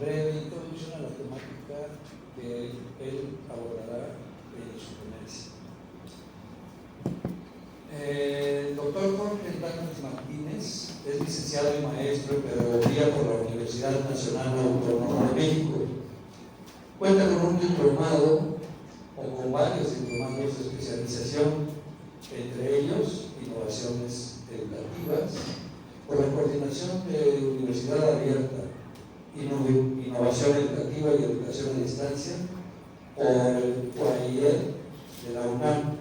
breve introducción a la temática que él abordará en su ponencia. El doctor Jorge Hernández Martínez es licenciado y maestro en Pedagogía por la Universidad Nacional Autónoma de México. Cuenta con un diplomado o con varios diplomados de especialización, entre ellos innovaciones educativas, por la Coordinación de Universidad Abierta, Innovación Educativa y Educación a Distancia, por el UAIED de la UNAM,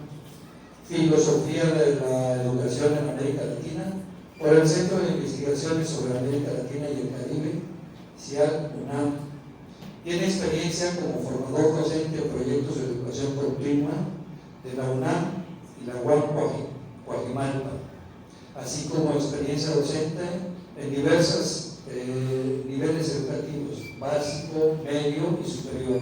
Filosofía de la Educación en América Latina, por el Centro de Investigaciones sobre América Latina y el Caribe, CIAL-UNAM. Tiene experiencia como formador docente en proyectos de educación continua de la UNAM y la UAM Coajimalpa, así como experiencia docente en diversos niveles educativos, básico, medio y superior.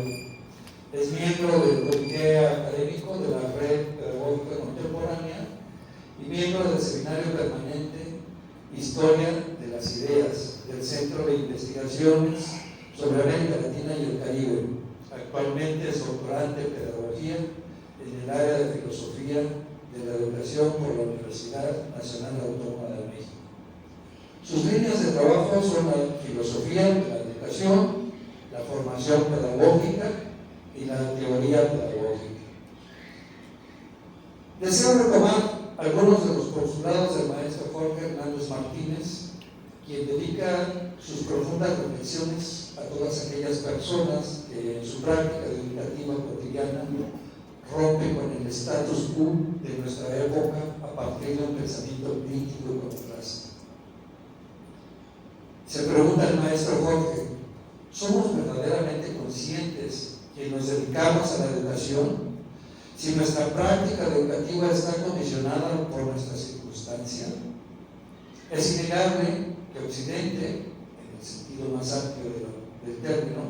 Es miembro del Comité Académico de la Red Pedagógica Contemporánea y miembro del Seminario Permanente Historia de las Ideas del Centro de Investigaciones sobre América Latina y el Caribe. Actualmente es doctorante en Pedagogía en el área de Filosofía de la Educación por la Universidad Nacional Autónoma de México. Sus líneas de trabajo son la filosofía de la educación, la formación pedagógica y la teoría pedagógica. Deseo retomar algunos de los postulados del maestro Jorge Hernández Martínez, quien dedica sus profundas reflexiones a todas aquellas personas que en su práctica educativa cotidiana rompen con el status quo de nuestra época a partir de un pensamiento crítico y contraste. Se pregunta el maestro Jorge: ¿somos verdaderamente conscientes que nos dedicamos a la educación si nuestra práctica educativa está condicionada por nuestra circunstancia? Es innegable que Occidente, en el sentido más amplio del término,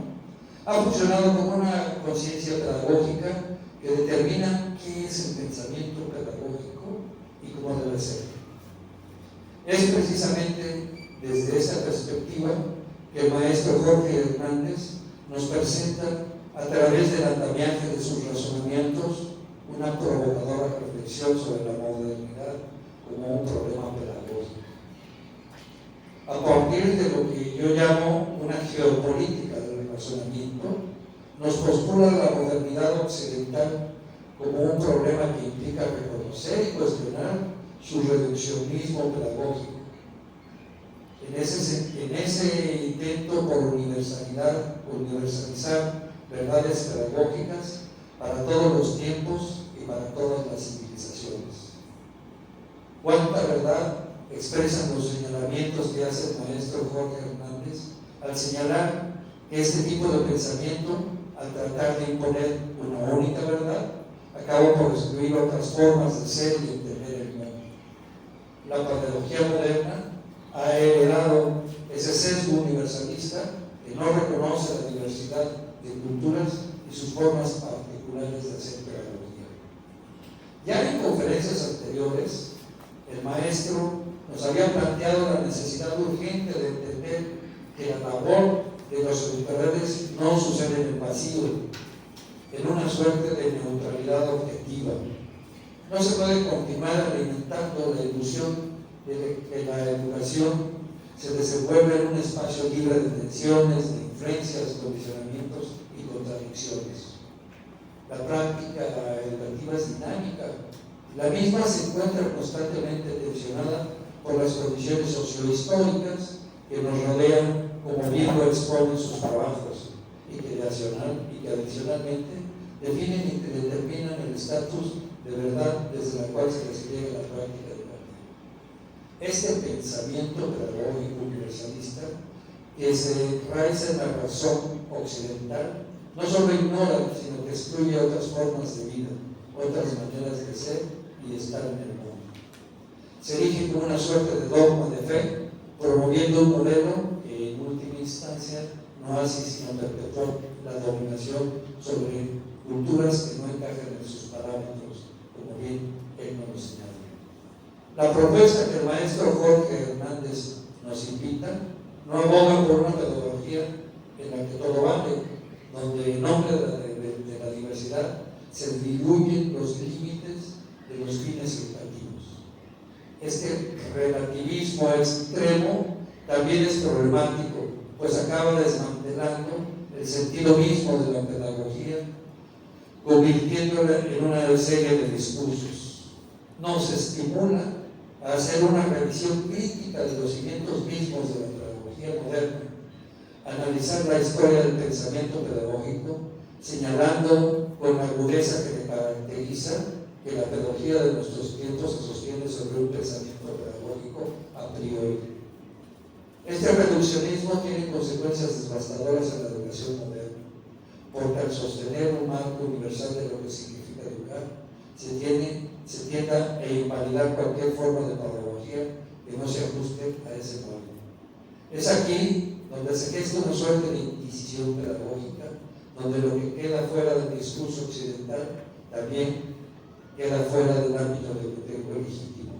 ha funcionado como una conciencia pedagógica que determina qué es el pensamiento pedagógico y cómo debe ser. Es precisamente desde esa perspectiva que el maestro Jorge Hernández nos presenta, a través del andamiaje de sus razonamientos, una provocadora reflexión sobre la modernidad como un problema pedagógico. A partir de lo que yo llamo una geopolítica del razonamiento, nos postula la modernidad occidental como un problema que implica reconocer y cuestionar su reduccionismo pedagógico. En ese intento por universalizar verdades pedagógicas para todos los tiempos y para todas las civilizaciones. ¿Cuánta verdad expresan los señalamientos que hace el maestro Jorge Hernández al señalar que este tipo de pensamiento, al tratar de imponer una única verdad, acaba por excluir otras formas de ser y entender el mundo? La pedagogía moderna ha heredado ese sesgo universalista que no reconoce la diversidad de culturas y sus formas particulares de hacer pedagogía. Ya en conferencias anteriores, el maestro nos había planteado la necesidad urgente de entender que la labor de los educadores no sucede en el vacío, en una suerte de neutralidad objetiva. No se puede continuar alimentando la ilusión de que la educación se desenvuelve en un espacio libre de tensiones, de influencias, condicionamientos y contradicciones. La práctica educativa es dinámica. La misma se encuentra constantemente tensionada por las condiciones sociohistóricas que nos rodean, como bien lo exponen sus trabajos, y que adicionalmente definen y determinan el estatus de verdad desde la cual se despliega la práctica educativa. Este pensamiento pedagógico universalista, que se enraiza en la razón occidental, no solo ignora, sino que excluye otras formas de vida, otras maneras de ser y estar en el mundo. Se erige como una suerte de dogma de fe, promoviendo un modelo que en última instancia no hace sino perpetuar la dominación sobre culturas que no encajan en sus parámetros, como bien él nos señala. La propuesta que el maestro Jorge Hernández nos invita no aboga por una pedagogía en la que todo vale, donde en nombre de la diversidad se diluyen los límites de los fines educativos. Este relativismo extremo también es problemático, pues acaba desmantelando el sentido mismo de la pedagogía, convirtiéndola en una serie de discursos. Nos estimula a hacer una revisión crítica de los cimientos mismos de la pedagogía moderna, analizar la historia del pensamiento pedagógico, señalando con la agudeza que le caracteriza que la pedagogía de nuestros tiempos se sostiene sobre un pensamiento pedagógico a priori. Este reduccionismo tiene consecuencias devastadoras en la educación moderna, porque al sostener un marco universal de lo que significa educar, se tienda a invalidar cualquier forma de pedagogía que no se ajuste a ese molde. Es aquí donde se gesta una suerte de inquisición pedagógica, donde lo que queda fuera del discurso occidental también queda fuera del ámbito legítimo.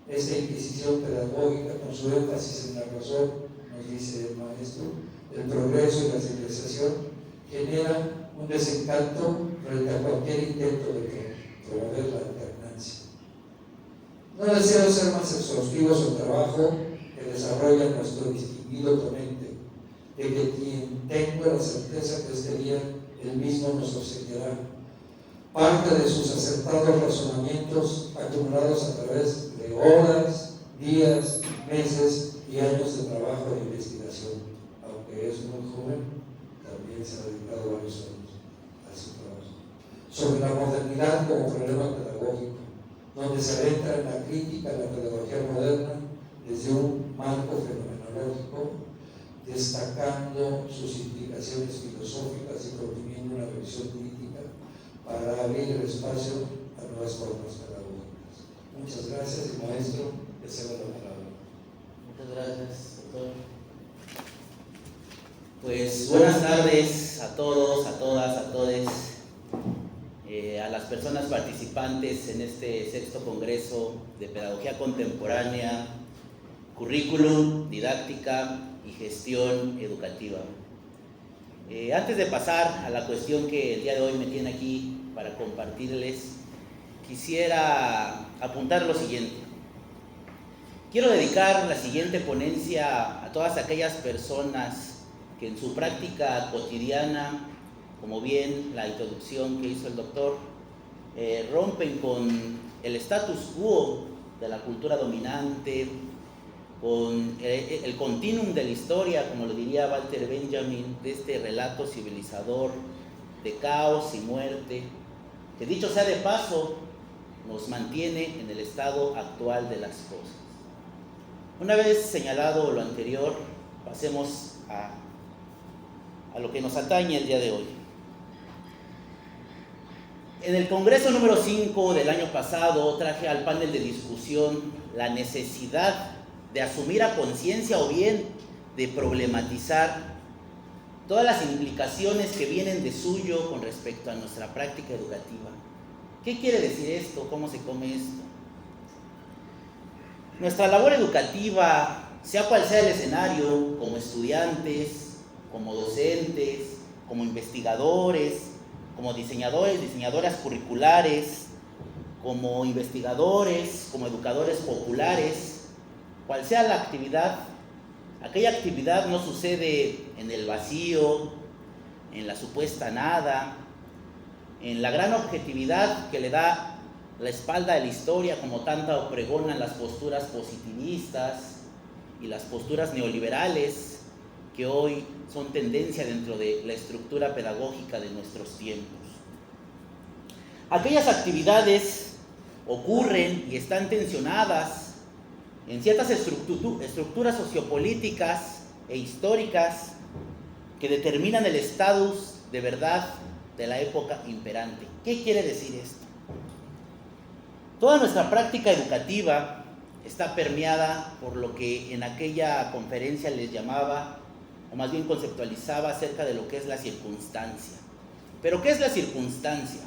Esta inquisición pedagógica, con su énfasis en la razón, nos dice el maestro, el progreso y la civilización, genera un desencanto frente a cualquier intento de promover la alternancia. No deseo ser más exhaustivo sobre el trabajo que desarrolla nuestro distinguido ponente, de que quien tengo la certeza que este día el mismo nos obsequiará parte de sus acertados razonamientos acumulados a través de horas, días, meses y años de trabajo e investigación. Aunque es muy joven, también se ha dedicado varios años a su trabajo. Sobre la modernidad como problema pedagógico, donde se adentra en la crítica a la pedagogía moderna desde un marco fenomenológico, destacando sus implicaciones filosóficas y proponiendo una revisión crítica para abrir el espacio a nuevas formas pedagógicas. Muchas gracias, y maestro, le cedo la palabra. Muchas gracias, doctor. Pues buenas tardes a todos, a todas, a todes, a las personas participantes en este 6º Congreso de Pedagogía Contemporánea, Currículum, Didáctica y Gestión Educativa. Antes de pasar a la cuestión que el día de hoy me tiene aquí para compartirles, quisiera apuntar lo siguiente. Quiero dedicar la siguiente ponencia a todas aquellas personas que en su práctica cotidiana, como bien la introducción que hizo el doctor, rompen con el status quo de la cultura dominante, con el continuum de la historia, como lo diría Walter Benjamin, de este relato civilizador de caos y muerte, que dicho sea de paso, nos mantiene en el estado actual de las cosas. Una vez señalado lo anterior, pasemos a lo que nos atañe el día de hoy. En el Congreso número 5 del año pasado traje al panel de discusión la necesidad de asumir a conciencia o bien de problematizar todas las implicaciones que vienen de suyo con respecto a nuestra práctica educativa. ¿Qué quiere decir esto? ¿Cómo se come esto? Nuestra labor educativa, sea cual sea el escenario, como estudiantes, como docentes, como investigadores, como diseñadores, diseñadoras curriculares, como investigadores, como educadores populares, cual sea la actividad, aquella actividad no sucede en el vacío, en la supuesta nada, en la gran objetividad que le da la espalda de la historia, como tanta pregonan las posturas positivistas y las posturas neoliberales que hoy son tendencia dentro de la estructura pedagógica de nuestros tiempos. Aquellas actividades ocurren y están tensionadas en ciertas estructuras sociopolíticas e históricas que determinan el estatus de verdad de la época imperante. ¿Qué quiere decir esto? Toda nuestra práctica educativa está permeada por lo que en aquella conferencia les llamaba, o más bien conceptualizaba acerca de lo que es la circunstancia. ¿Pero qué es la circunstancia?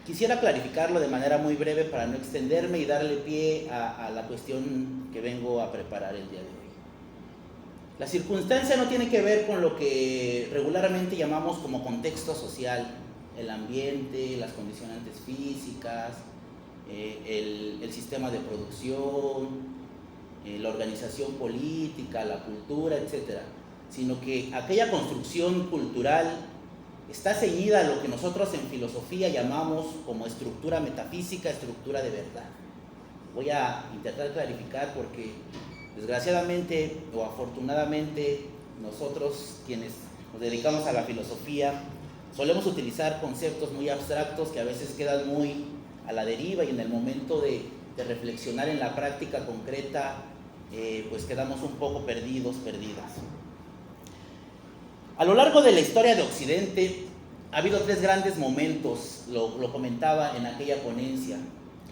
Quisiera clarificarlo de manera muy breve para no extenderme y darle pie a la cuestión que vengo a preparar el día de hoy. La circunstancia no tiene que ver con lo que regularmente llamamos como contexto social, el ambiente, las condicionantes físicas, el sistema de producción, la organización política, la cultura, etc. Sino que aquella construcción cultural está ceñida a lo que nosotros en filosofía llamamos como estructura metafísica, estructura de verdad. Voy a intentar clarificar porque desgraciadamente o afortunadamente nosotros quienes nos dedicamos a la filosofía solemos utilizar conceptos muy abstractos que a veces quedan muy a la deriva y en el momento de reflexionar en la práctica concreta pues quedamos un poco perdidas. A lo largo de la historia de Occidente ha habido 3 grandes momentos, lo comentaba en aquella ponencia,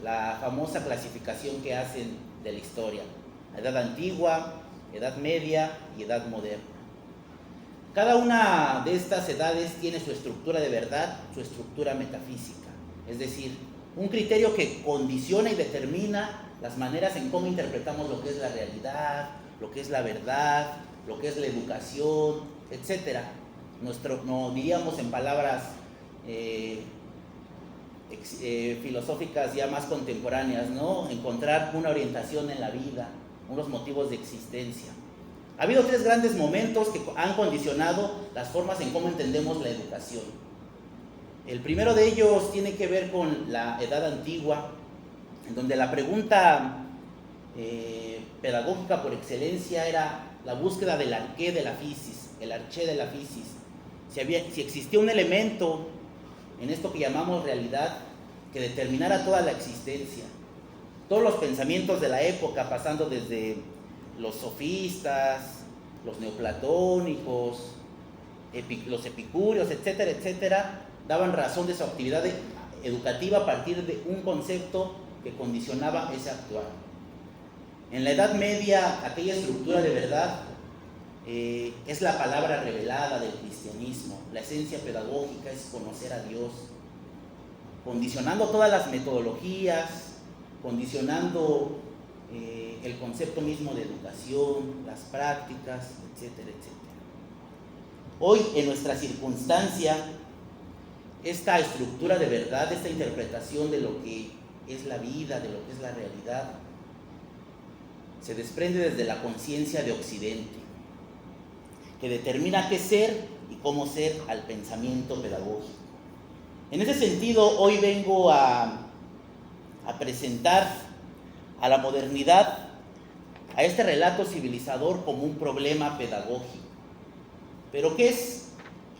la famosa clasificación que hacen de la historia: Edad Antigua, Edad Media y Edad Moderna. Cada una de estas edades tiene su estructura de verdad, su estructura metafísica, es decir, un criterio que condiciona y determina las maneras en cómo interpretamos lo que es la realidad, lo que es la verdad, lo que es la educación, etc. No diríamos en palabras filosóficas ya más contemporáneas, ¿no? Encontrar una orientación en la vida, unos motivos de existencia. Ha habido 3 grandes momentos que han condicionado las formas en cómo entendemos la educación. El primero de ellos tiene que ver con la Edad Antigua, en donde la pregunta pedagógica por excelencia era la búsqueda del arché de la physis, el arché de la physis. Si existía un elemento en esto que llamamos realidad que determinara toda la existencia, todos los pensamientos de la época, pasando desde los sofistas, los neoplatónicos, los epicúreos, etcétera, etcétera, daban razón de su actividad educativa a partir de un concepto que condicionaba ese actuar. En la Edad Media, aquella estructura de verdad es la palabra revelada del cristianismo. La esencia pedagógica es conocer a Dios, condicionando todas las metodologías, condicionando el concepto mismo de educación, las prácticas, etcétera, etcétera. Hoy, en nuestra circunstancia, esta estructura de verdad, esta interpretación de lo que es la vida, de lo que es la realidad, se desprende desde la conciencia de Occidente, que determina qué ser y cómo ser al pensamiento pedagógico. En ese sentido, hoy vengo a presentar a la modernidad, a este relato civilizador como un problema pedagógico. ¿Pero qué es?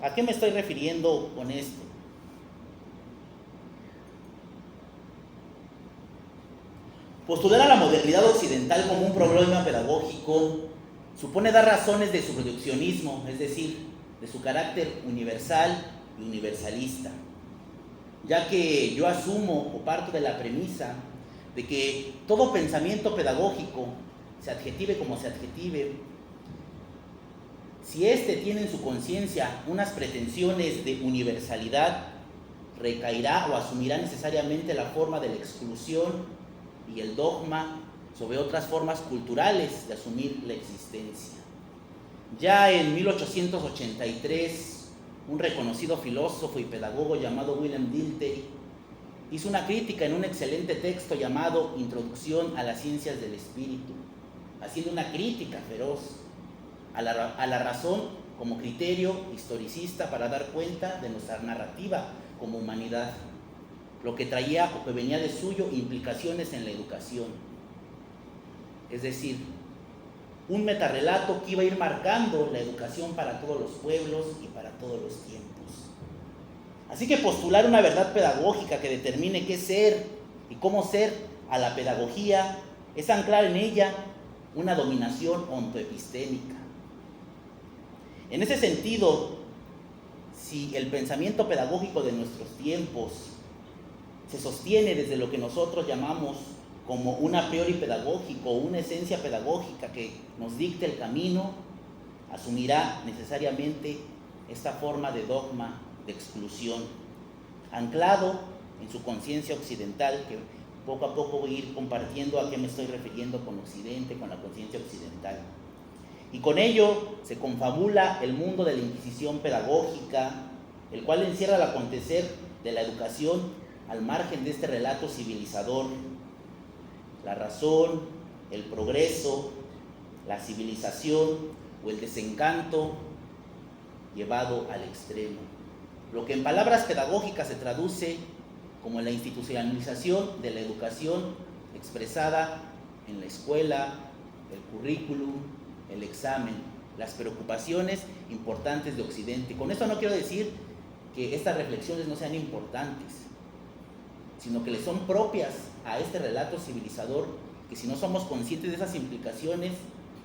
¿A qué me estoy refiriendo con esto? Postular a la modernidad occidental como un problema pedagógico supone dar razones de su reduccionismo, es decir, de su carácter universal y universalista, ya que yo asumo o parto de la premisa de que todo pensamiento pedagógico, se adjetive como se adjetive, si éste tiene en su conciencia unas pretensiones de universalidad, recaerá o asumirá necesariamente la forma de la exclusión y el dogma sobre otras formas culturales de asumir la existencia. Ya en 1883, un reconocido filósofo y pedagogo llamado William Dilthey hizo una crítica en un excelente texto llamado Introducción a las Ciencias del Espíritu, haciendo una crítica feroz a la razón como criterio historicista para dar cuenta de nuestra narrativa como humanidad, lo que traía o que venía de suyo implicaciones en la educación. Es decir, un metarrelato que iba a ir marcando la educación para todos los pueblos y para todos los tiempos. Así que postular una verdad pedagógica que determine qué ser y cómo ser a la pedagogía es anclar en ella una dominación ontoepistémica. En ese sentido, si el pensamiento pedagógico de nuestros tiempos se sostiene desde lo que nosotros llamamos como un a priori pedagógico, una esencia pedagógica que nos dicte el camino, asumirá necesariamente esta forma de dogma de exclusión, anclado en su conciencia occidental, que poco a poco voy a ir compartiendo a qué me estoy refiriendo con Occidente, con la conciencia occidental. Y con ello se confabula el mundo de la Inquisición pedagógica, el cual encierra el acontecer de la educación al margen de este relato civilizador, la razón, el progreso, la civilización o el desencanto llevado al extremo. Lo que en palabras pedagógicas se traduce como la institucionalización de la educación expresada en la escuela, el currículum, el examen, las preocupaciones importantes de Occidente. Con esto no quiero decir que estas reflexiones no sean importantes, sino que le son propias a este relato civilizador, que si no somos conscientes de esas implicaciones,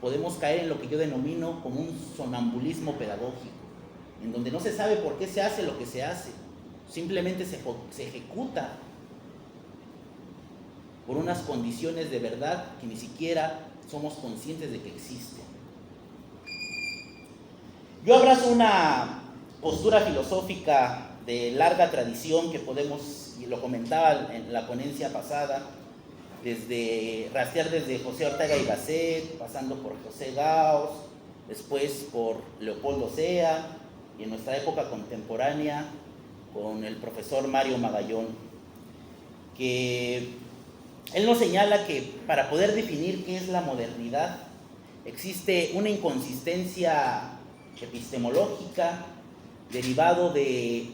podemos caer en lo que yo denomino como un sonambulismo pedagógico, en donde no se sabe por qué se hace lo que se hace, simplemente se ejecuta por unas condiciones de verdad que ni siquiera somos conscientes de que existen. Yo abrazo una postura filosófica de larga tradición que podemos, y lo comentaba en la ponencia pasada, rastrear desde José Ortega y Gasset, pasando por José Gauss, después por Leopoldo Sea, y en nuestra época contemporánea con el profesor Mario Magallón, que él nos señala que para poder definir qué es la modernidad existe una inconsistencia epistemológica derivado de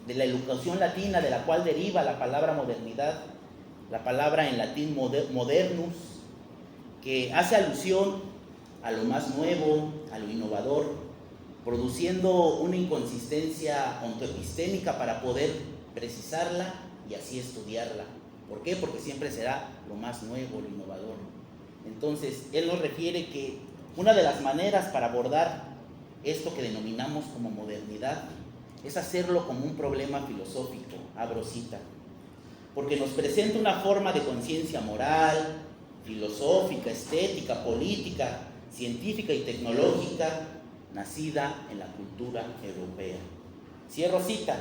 la educación latina, de la cual deriva la palabra modernidad, la palabra en latín modernus, que hace alusión a lo más nuevo, a lo innovador, produciendo una inconsistencia ontoepistémica para poder precisarla y así estudiarla. ¿Por qué? Porque siempre será lo más nuevo, lo innovador. Entonces, él nos refiere que una de las maneras para abordar esto que denominamos como modernidad es hacerlo como un problema filosófico, abro cita, porque nos presenta una forma de conciencia moral, filosófica, estética, política, científica y tecnológica, nacida en la cultura europea. Cierro cita.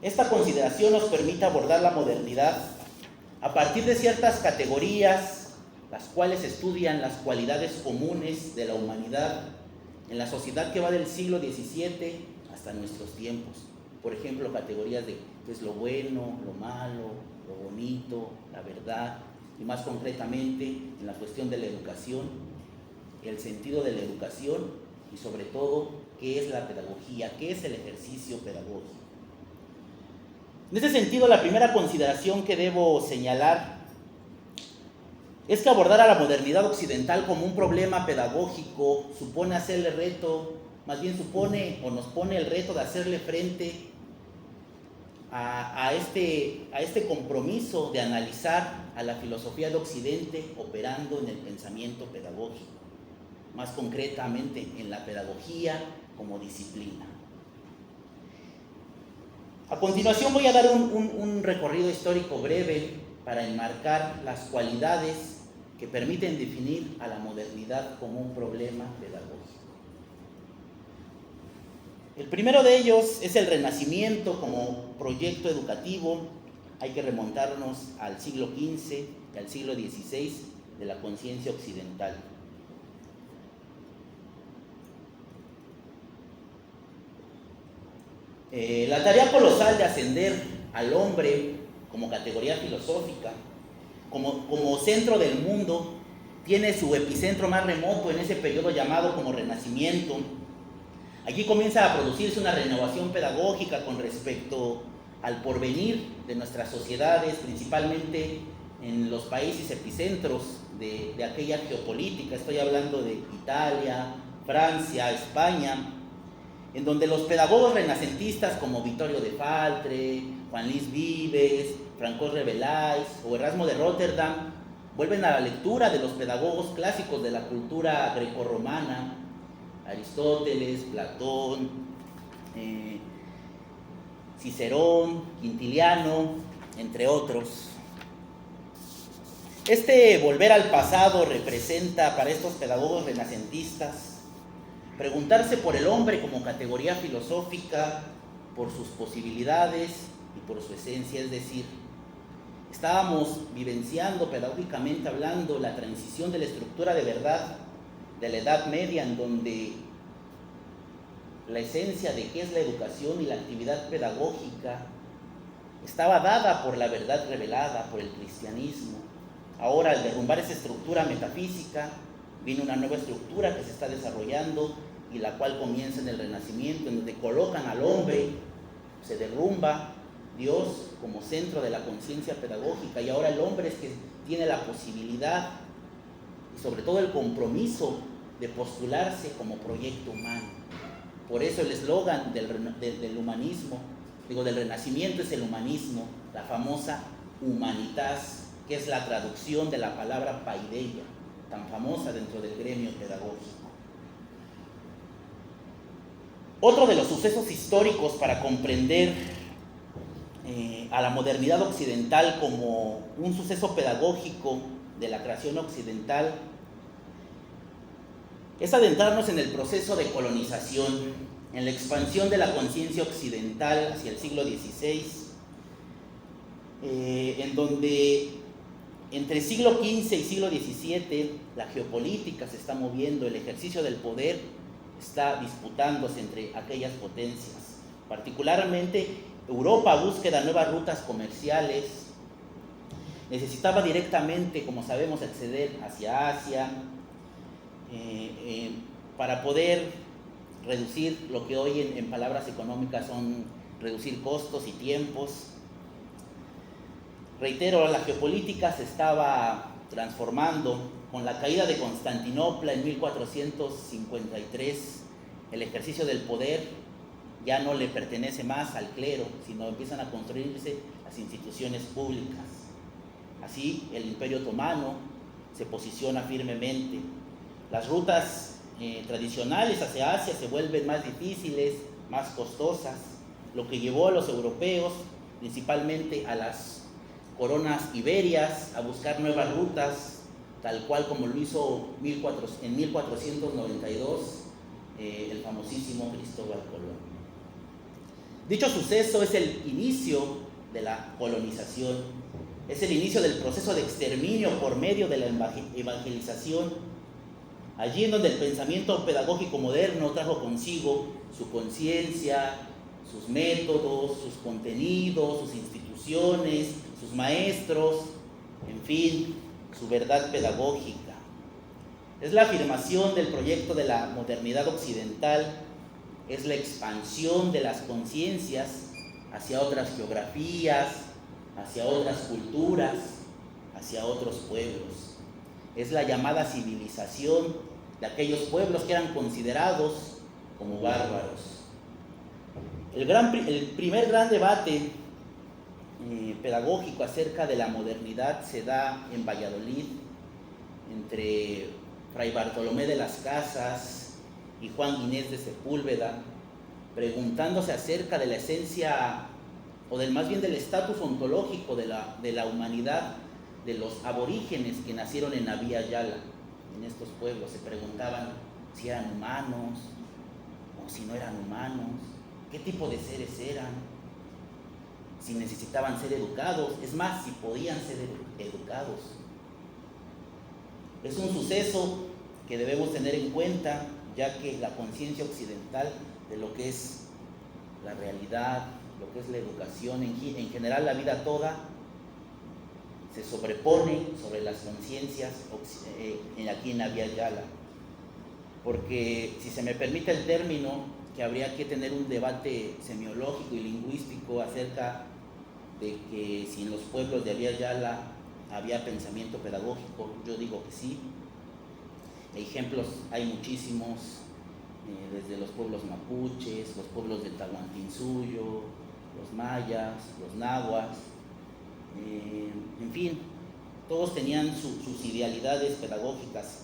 Esta consideración nos permite abordar la modernidad a partir de ciertas categorías, las cuales estudian las cualidades comunes de la humanidad en la sociedad que va del siglo XVII hasta nuestros tiempos. Por ejemplo, categorías de qué es lo bueno, lo malo, lo bonito, la verdad, y más concretamente en la cuestión de la educación, el sentido de la educación y sobre todo qué es la pedagogía, qué es el ejercicio pedagógico. En ese sentido, la primera consideración que debo señalar es que abordar a la modernidad occidental como un problema pedagógico supone hacerle reto, más bien supone o nos pone el reto de hacerle frente a este compromiso de analizar a la filosofía de Occidente operando en el pensamiento pedagógico, más concretamente en la pedagogía como disciplina. A continuación voy a dar un recorrido histórico breve para enmarcar las cualidades que permiten definir a la modernidad como un problema pedagógico. El primero de ellos es el Renacimiento como proyecto educativo. Hay que remontarnos al siglo XV y al siglo XVI de la conciencia occidental. La tarea colosal de ascender al hombre como categoría filosófica, como centro del mundo, tiene su epicentro más remoto en ese periodo llamado como Renacimiento. Allí comienza a producirse una renovación pedagógica con respecto al porvenir de nuestras sociedades, principalmente en los países epicentros de aquella geopolítica. Estoy hablando de Italia, Francia, España, en donde los pedagogos renacentistas como Vittorio de Faltre, Juan Luis Vives, François Rabelais o Erasmo de Rotterdam vuelven a la lectura de los pedagogos clásicos de la cultura grecorromana, Aristóteles, Platón, Cicerón, Quintiliano, entre otros. Este volver al pasado representa para estos pedagogos renacentistas preguntarse por el hombre como categoría filosófica, por sus posibilidades y por su esencia, es decir, estábamos vivenciando pedagógicamente hablando la transición de la estructura de verdad de la Edad Media, en donde la esencia de qué es la educación y la actividad pedagógica estaba dada por la verdad revelada, por el cristianismo. Ahora, al derrumbar esa estructura metafísica, viene una nueva estructura que se está desarrollando y la cual comienza en el Renacimiento, en donde colocan al hombre, se derrumba Dios como centro de la conciencia pedagógica, y ahora el hombre es que tiene la posibilidad y sobre todo el compromiso de postularse como proyecto humano. Por eso el eslogan del humanismo, del Renacimiento, es el humanismo, la famosa humanitas, que es la traducción de la palabra paideia, tan famosa dentro del gremio pedagógico. Otro de los sucesos históricos para comprender a la modernidad occidental como un suceso pedagógico de la creación occidental es adentrarnos en el proceso de colonización, en la expansión de la conciencia occidental hacia el siglo XVI, en donde entre siglo XV y siglo XVII la geopolítica se está moviendo, el ejercicio del poder está disputándose entre aquellas potencias. Particularmente Europa busca nuevas rutas comerciales, necesitaba directamente, como sabemos, acceder hacia Asia para poder reducir lo que hoy en palabras económicas son reducir costos y tiempos. Reitero, la geopolítica se estaba transformando. Con la caída de Constantinopla en 1453, el ejercicio del poder ya no le pertenece más al clero, sino empiezan a construirse las instituciones públicas. Así, el Imperio Otomano se posiciona firmemente. Las rutas tradicionales hacia Asia se vuelven más difíciles, más costosas, lo que llevó a los europeos, principalmente a las coronas iberias, a buscar nuevas rutas, tal cual como lo hizo en 1492 el famosísimo Cristóbal Colón. Dicho suceso es el inicio de la colonización, es el inicio del proceso de exterminio por medio de la evangelización, allí en donde el pensamiento pedagógico moderno trajo consigo su conciencia, sus métodos, sus contenidos, sus instituciones, sus maestros, en fin, su verdad pedagógica. Es la afirmación del proyecto de la modernidad occidental, es la expansión de las conciencias hacia otras geografías, hacia otras culturas, hacia otros pueblos. Es la llamada civilización de aquellos pueblos que eran considerados como bárbaros. El primer gran debate pedagógico acerca de la modernidad se da en Valladolid entre Fray Bartolomé de las Casas y Juan Ginés de Sepúlveda, preguntándose acerca de la esencia, o más bien del estatus ontológico de la humanidad, de los aborígenes que nacieron en Abya Yala. En estos pueblos se preguntaban si eran humanos o si no eran humanos, qué tipo de seres eran, si necesitaban ser educados, es más, si podían ser educados. Es un suceso que debemos tener en cuenta, ya que la conciencia occidental de lo que es la realidad, lo que es la educación, en general la vida toda, se sobrepone sobre las conciencias aquí en Abya Yala. Porque, si se me permite el término, que habría que tener un debate semiológico y lingüístico acerca de que si en los pueblos de Abya Yala había pensamiento pedagógico, yo digo que sí. Ejemplos hay muchísimos, desde los pueblos mapuches, los pueblos del Tahuantinsuyo, los mayas, los nahuas, en fin, todos tenían sus idealidades pedagógicas.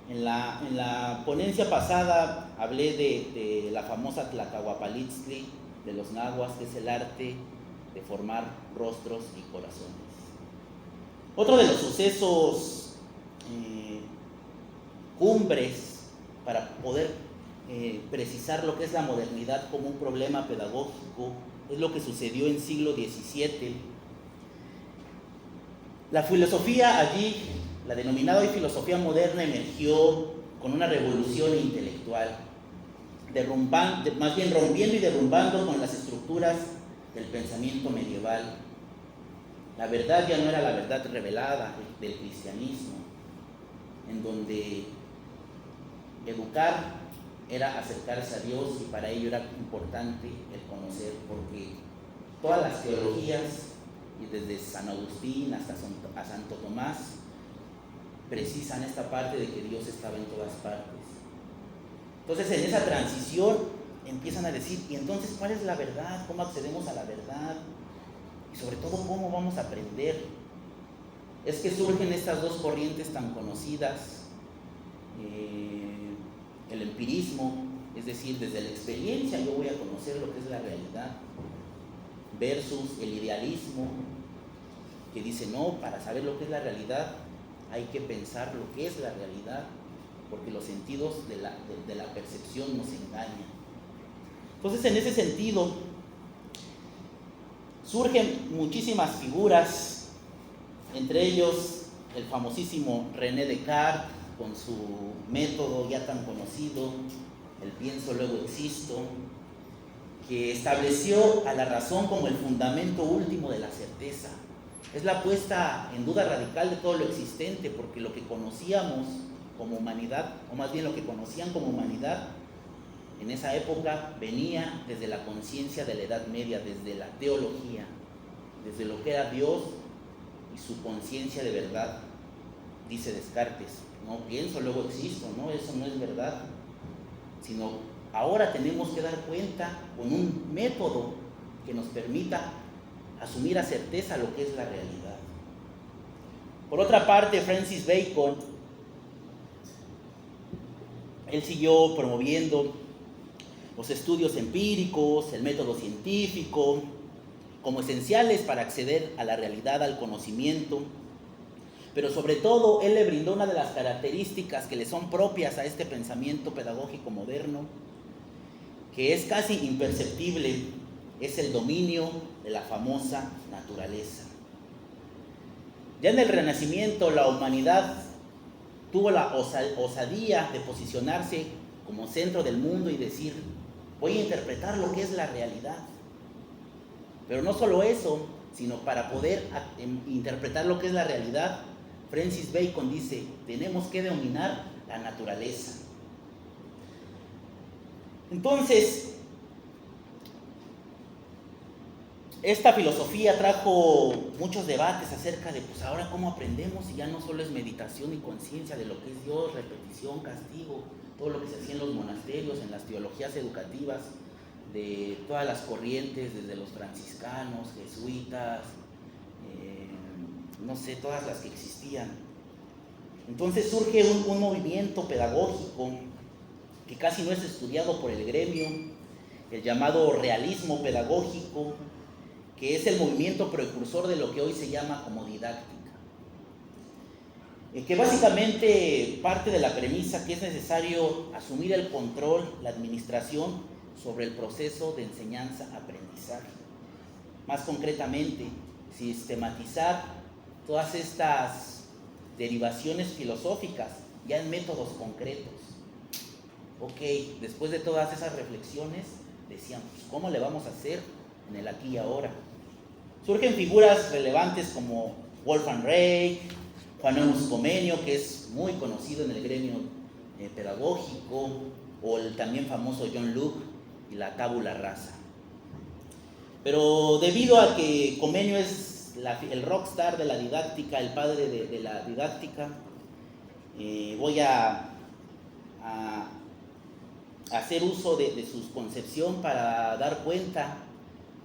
En la ponencia pasada hablé de la famosa Tlacahuapalitzli de los nahuas, que es el arte de formar rostros y corazones. Otro de los sucesos cumbres para poder precisar lo que es la modernidad como un problema pedagógico es lo que sucedió en siglo XVII. La filosofía allí, la denominada hoy filosofía moderna, emergió con una revolución intelectual, más bien rompiendo y derrumbando con las estructuras del pensamiento medieval. La verdad ya no era la verdad revelada del cristianismo, en donde educar era acercarse a Dios, y para ello era importante el conocer, porque todas las teologías, y desde San Agustín hasta Santo Tomás, precisan esta parte de que Dios estaba en todas partes. Entonces, en esa transición empiezan a decir, ¿y entonces cuál es la verdad? ¿Cómo accedemos a la verdad? Y sobre todo, ¿cómo vamos a aprender? Es que surgen estas dos corrientes tan conocidas, el empirismo, es decir, desde la experiencia yo voy a conocer lo que es la realidad, versus el idealismo, que dice, no, para saber lo que es la realidad hay que pensar lo que es la realidad, porque los sentidos de la percepción nos engañan. Entonces, en ese sentido, surgen muchísimas figuras, entre ellos el famosísimo René Descartes, con su método ya tan conocido, el pienso luego existo, que estableció a la razón como el fundamento último de la certeza. Es la puesta en duda radical de todo lo existente, porque lo que conocíamos como humanidad, o más bien lo que conocían como humanidad, en esa época venía desde la conciencia de la Edad Media, desde la teología, desde lo que era Dios y su conciencia de verdad. Dice Descartes, no pienso, luego existo, no, eso no es verdad, sino ahora tenemos que dar cuenta con un método que nos permita asumir a certeza lo que es la realidad. Por otra parte, Francis Bacon, él siguió promoviendo los estudios empíricos, el método científico, como esenciales para acceder a la realidad, al conocimiento, pero sobre todo él le brindó una de las características que le son propias a este pensamiento pedagógico moderno, que es casi imperceptible, es el dominio de la famosa naturaleza. Ya en el Renacimiento la humanidad tuvo la osadía de posicionarse como centro del mundo y decir, voy a interpretar lo que es la realidad. Pero no solo eso, sino para poder interpretar lo que es la realidad, Francis Bacon dice, tenemos que dominar la naturaleza. Entonces, esta filosofía trajo muchos debates acerca de, pues ahora cómo aprendemos, si ya no solo es meditación y conciencia de lo que es Dios, repetición, castigo, todo lo que se hacía en los monasterios, en las teologías educativas, de todas las corrientes, desde los franciscanos, jesuitas, no sé, todas las que existían. Entonces surge un movimiento pedagógico que casi no es estudiado por el gremio, el llamado realismo pedagógico, que es el movimiento precursor de lo que hoy se llama como didáctica, que básicamente parte de la premisa que es necesario asumir el control, la administración sobre el proceso de enseñanza-aprendizaje. Más concretamente, sistematizar todas estas derivaciones filosóficas ya en métodos concretos. Ok, después de todas esas reflexiones, decían, pues, ¿cómo le vamos a hacer en el aquí y ahora? Surgen figuras relevantes como Wolfgang Reich, Juan Emus Comenio, que es muy conocido en el gremio pedagógico, o el también famoso John Locke y la tabula rasa. Pero debido a que Comenio es el rockstar de la didáctica, el padre de la didáctica, voy a hacer uso de su concepción para dar cuenta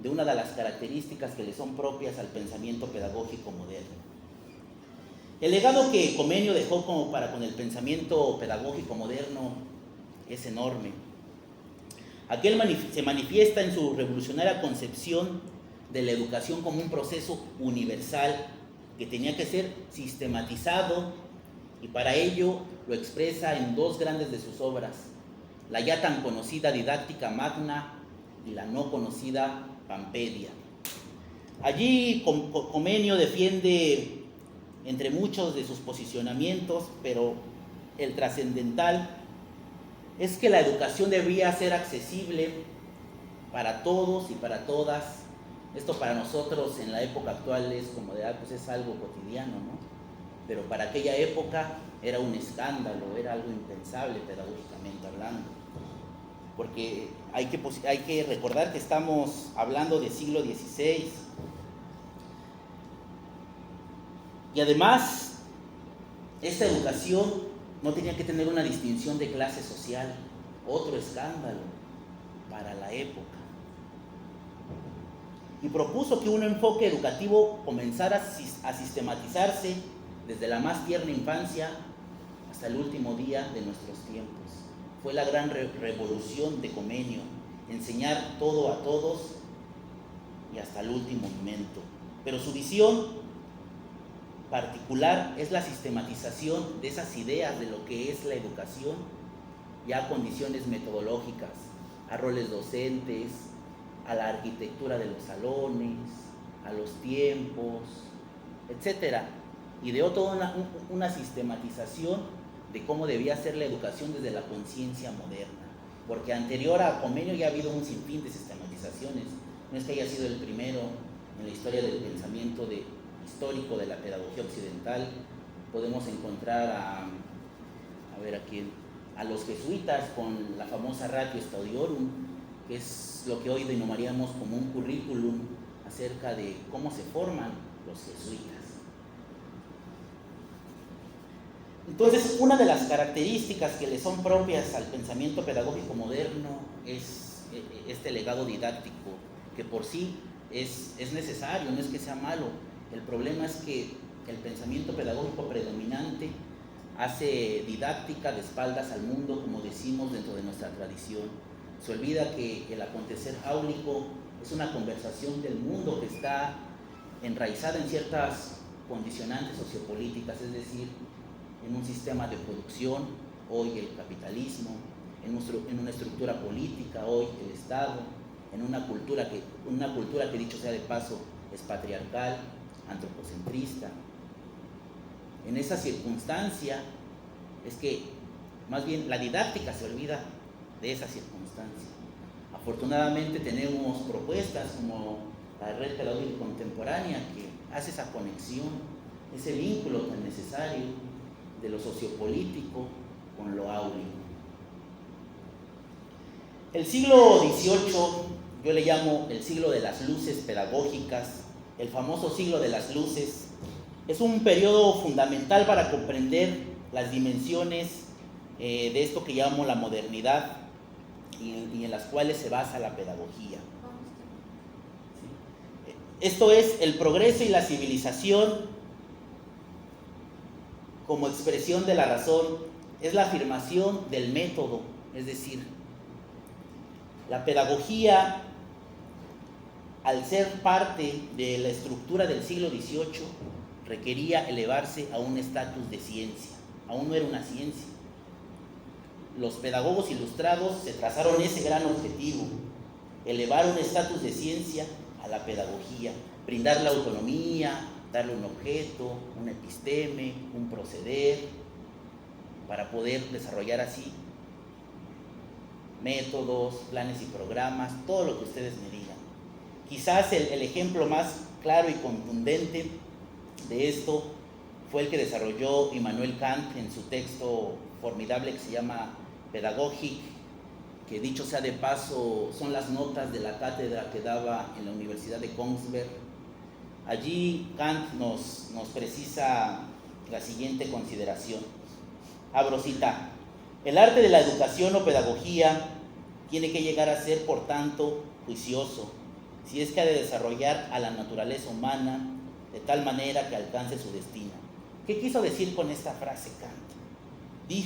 de una de las características que le son propias al pensamiento pedagógico moderno. El legado que Comenio dejó con el pensamiento pedagógico moderno es enorme. Aquel se manifiesta en su revolucionaria concepción de la educación como un proceso universal que tenía que ser sistematizado, y para ello lo expresa en dos grandes de sus obras, la ya tan conocida Didáctica Magna y la no conocida Pampedia. Allí Comenio defiende entre muchos de sus posicionamientos, pero el trascendental, es que la educación debería ser accesible para todos y para todas. Esto para nosotros en la época actual es como de, pues es algo cotidiano, ¿no? Pero para aquella época era un escándalo, era algo impensable pedagógicamente hablando. Porque hay que recordar que estamos hablando del siglo XVI. Y además, esta educación no tenía que tener una distinción de clase social, otro escándalo para la época. Y propuso que un enfoque educativo comenzara a sistematizarse desde la más tierna infancia hasta el último día de nuestros tiempos. Fue la gran revolución de Comenio, enseñar todo a todos y hasta el último momento. Pero su visión particular es la sistematización de esas ideas de lo que es la educación, ya a condiciones metodológicas, a roles docentes, a la arquitectura de los salones, a los tiempos, etc. Ideó toda una sistematización de cómo debía ser la educación desde la conciencia moderna, porque anterior a Comenio ya ha habido un sinfín de sistematizaciones. No es que haya sido el primero en la historia del pensamiento histórico de la pedagogía occidental. Podemos encontrar a los jesuitas con la famosa Ratio Studiorum, que es lo que hoy denominaríamos como un currículum acerca de cómo se forman los jesuitas. Entonces, una de las características que le son propias al pensamiento pedagógico moderno es este legado didáctico, que por sí es necesario, no es que sea malo. El problema es que el pensamiento pedagógico predominante hace didáctica de espaldas al mundo, como decimos dentro de nuestra tradición. Se olvida que el acontecer áulico es una conversación del mundo que está enraizada en ciertas condicionantes sociopolíticas, es decir, en un sistema de producción, hoy el capitalismo, en una estructura política, hoy el Estado, en una cultura que dicho sea de paso es patriarcal, antropocentrista. En esa circunstancia es que más bien la didáctica se olvida de esa circunstancia. Afortunadamente tenemos propuestas como la Red Pedagógica Contemporánea que hace esa conexión, ese vínculo tan necesario de lo sociopolítico con lo áulico. El siglo XVIII, yo le llamo el siglo de las luces pedagógicas, el famoso siglo de las luces, es un periodo fundamental para comprender las dimensiones de esto que llamo la modernidad y en las cuales se basa la pedagogía. Esto es el progreso y la civilización como expresión de la razón, es la afirmación del método, es decir, la pedagogía, al ser parte de la estructura del siglo XVIII, requería elevarse a un estatus de ciencia. Aún no era una ciencia. Los pedagogos ilustrados se trazaron ese gran objetivo, elevar un estatus de ciencia a la pedagogía, brindarle autonomía, darle un objeto, un episteme, un proceder, para poder desarrollar así métodos, planes y programas, todo lo que ustedes me digan. Quizás el ejemplo más claro y contundente de esto fue el que desarrolló Immanuel Kant en su texto formidable que se llama Pädagogik, que dicho sea de paso son las notas de la cátedra que daba en la Universidad de Königsberg. Allí Kant nos precisa la siguiente consideración. Abro cita: el arte de la educación o pedagogía tiene que llegar a ser, por tanto, juicioso, si es que ha de desarrollar a la naturaleza humana de tal manera que alcance su destino. ¿Qué quiso decir con esta frase Kant?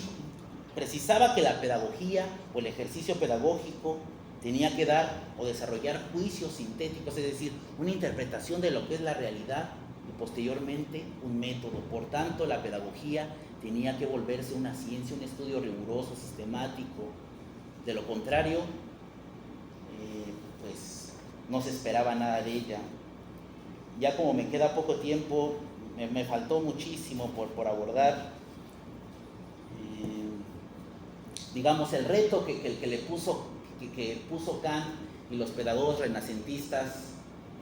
Precisaba que la pedagogía o el ejercicio pedagógico tenía que dar o desarrollar juicios sintéticos, es decir, una interpretación de lo que es la realidad y posteriormente un método. Por tanto, la pedagogía tenía que volverse una ciencia, un estudio riguroso, sistemático. De lo contrario, pues no se esperaba nada de ella. Ya como me queda poco tiempo, me faltó muchísimo por abordar. digamos, el reto que puso Kant y los pedagogos renacentistas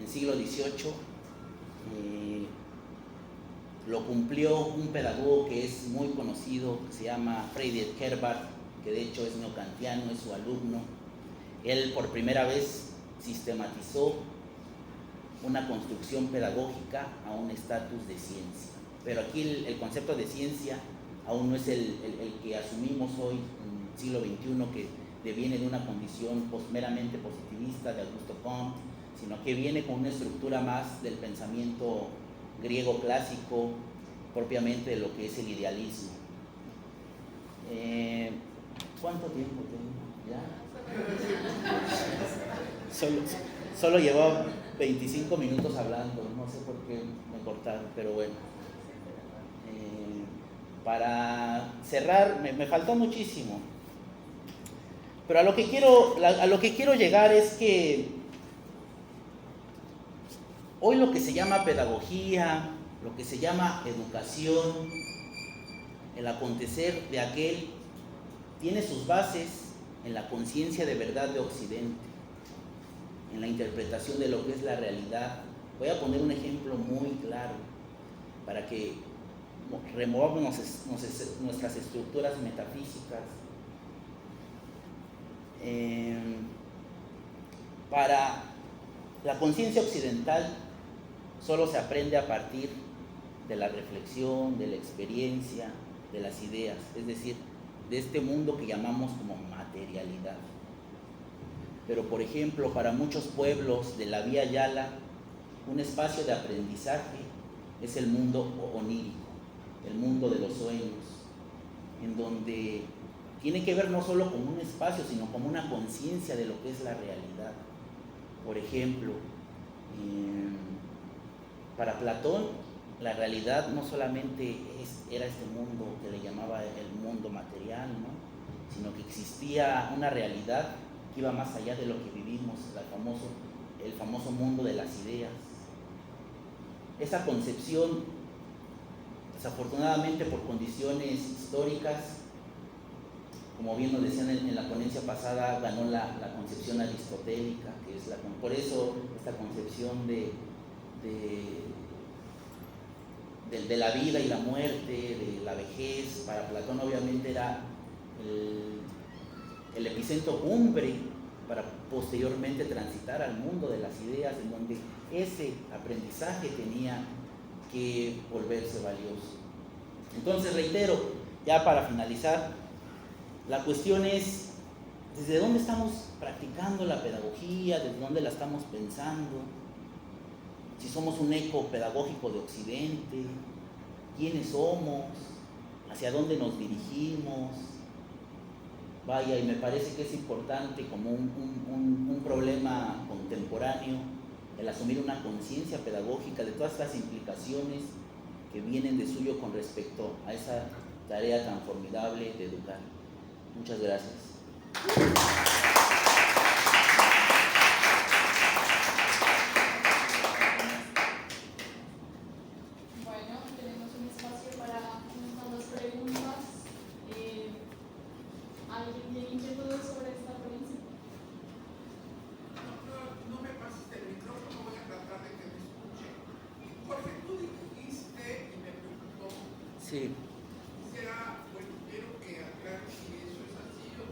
en siglo XVIII, lo cumplió un pedagogo que es muy conocido, que se llama Friedrich Herbart, que de hecho es neokantiano, es su alumno. Él por primera vez sistematizó una construcción pedagógica a un estatus de ciencia. Pero aquí el concepto de ciencia aún no es el que asumimos hoy en el siglo XXI, que deviene de una condición meramente positivista de Augusto Comte, sino que viene con una estructura más del pensamiento griego clásico, propiamente de lo que es el idealismo. ¿Cuánto tiempo tengo? ¿Ya? Solo llevaba 25 minutos hablando, no sé por qué me cortaron, pero bueno. Para cerrar, me faltó muchísimo. Pero a lo que quiero llegar es que hoy lo que se llama pedagogía, lo que se llama educación, el acontecer de aquel, tiene sus bases en la conciencia de verdad de Occidente, en la interpretación de lo que es la realidad. Voy a poner un ejemplo muy claro para que removamos nuestras estructuras metafísicas. Para la conciencia occidental solo se aprende a partir de la reflexión, de la experiencia, de las ideas, es decir, de este mundo que llamamos como materialidad. Pero por ejemplo, para muchos pueblos de la Vía Yala, un espacio de aprendizaje es el mundo onírico, el mundo de los sueños, en donde tiene que ver no solo con un espacio, sino como una conciencia de lo que es la realidad. Por ejemplo, para Platón, la realidad no solamente era este mundo que le llamaba el mundo material, ¿no? Sino que existía una realidad que iba más allá de lo que vivimos, el famoso mundo de las ideas. Esa concepción, desafortunadamente por condiciones históricas, como bien nos decían en la ponencia pasada, ganó la concepción aristotélica, que es por eso esta concepción de la vida y la muerte, de la vejez, para Platón obviamente era el epicentro cumbre para posteriormente transitar al mundo de las ideas, en donde ese aprendizaje tenía que volverse valioso. Entonces, reitero, ya para finalizar, la cuestión es, ¿desde dónde estamos practicando la pedagogía? ¿Desde dónde la estamos pensando? Si somos un eco pedagógico de Occidente, ¿quiénes somos? ¿Hacia dónde nos dirigimos? Vaya, y me parece que es importante como un problema contemporáneo el asumir una conciencia pedagógica de todas las implicaciones que vienen de suyo con respecto a esa tarea tan formidable de educar. Muchas gracias. Bueno, tenemos un espacio para unas dos preguntas. ¿Alguien tiene inquietudes sobre esta ponencia? No me pases el micrófono, voy a tratar de que me escuche. Jorge, tú dijiste y me preguntó. Sí. Quisiera, bueno, quiero que aclares si eso es así o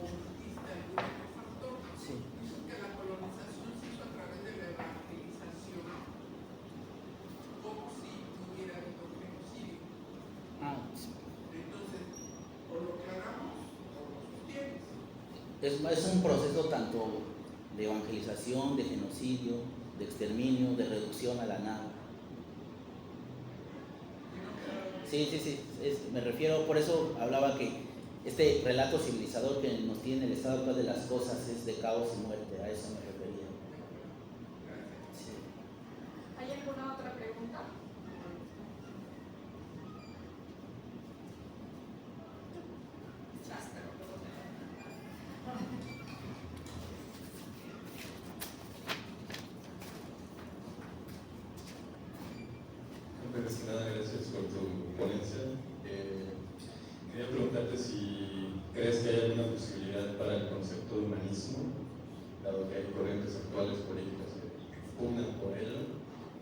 dijiste algún otro factor. Sí. Dices que la colonización se hizo a través de la evangelización, como si no hubiera habido genocidio. Sí. Entonces, o lo aclaramos o lo sostienes. Es un proceso tanto de evangelización, de genocidio, de exterminio, de reducción a la nada. Sí, me refiero, por eso hablaba que este relato civilizador que nos tiene el estado actual de las cosas es de caos y muerte, a eso me refería. Sí. ¿Hay alguna otra pregunta? Antes que nada, gracias por tu ponencia. Quería preguntarte si crees humanismo, dado que hay corrientes actuales políticas que pugnan por ello,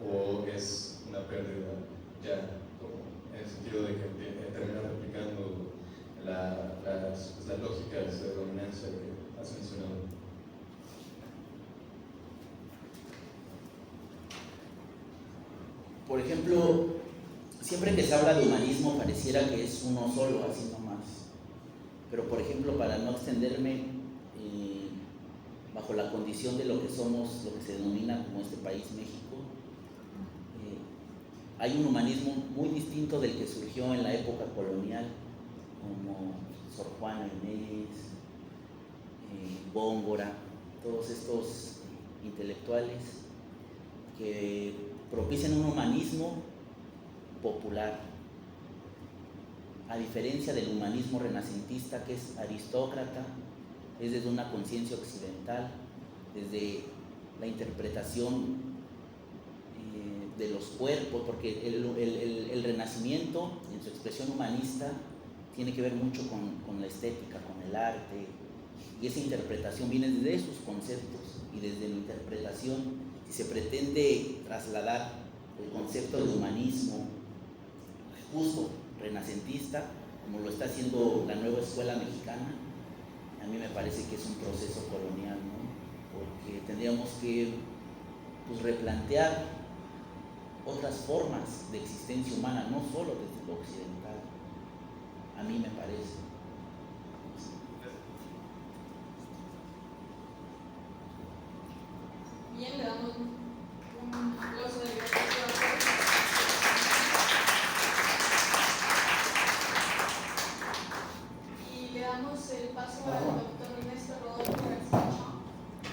o es una pérdida ya, como en el sentido de que termina replicando las lógicas de dominancia que has mencionado? Por ejemplo, siempre que se habla de humanismo pareciera que es uno solo, así nomás. Pero por ejemplo, para no extenderme, bajo la condición de lo que somos, lo que se denomina como este país, México, hay un humanismo muy distinto del que surgió en la época colonial, como Sor Juana Inés, Góngora, todos estos intelectuales que propician un humanismo popular, a diferencia del humanismo renacentista, que es aristócrata, es desde una conciencia occidental, desde la interpretación de los cuerpos, porque el Renacimiento, en su expresión humanista, tiene que ver mucho con la estética, con el arte, y esa interpretación viene desde sus conceptos, y desde la interpretación, si se pretende trasladar el concepto de humanismo justo renacentista, como lo está haciendo la nueva escuela mexicana, a mí me parece que es un proceso colonial, ¿no? Porque tendríamos que replantear otras formas de existencia humana, no solo desde lo occidental, a mí me parece.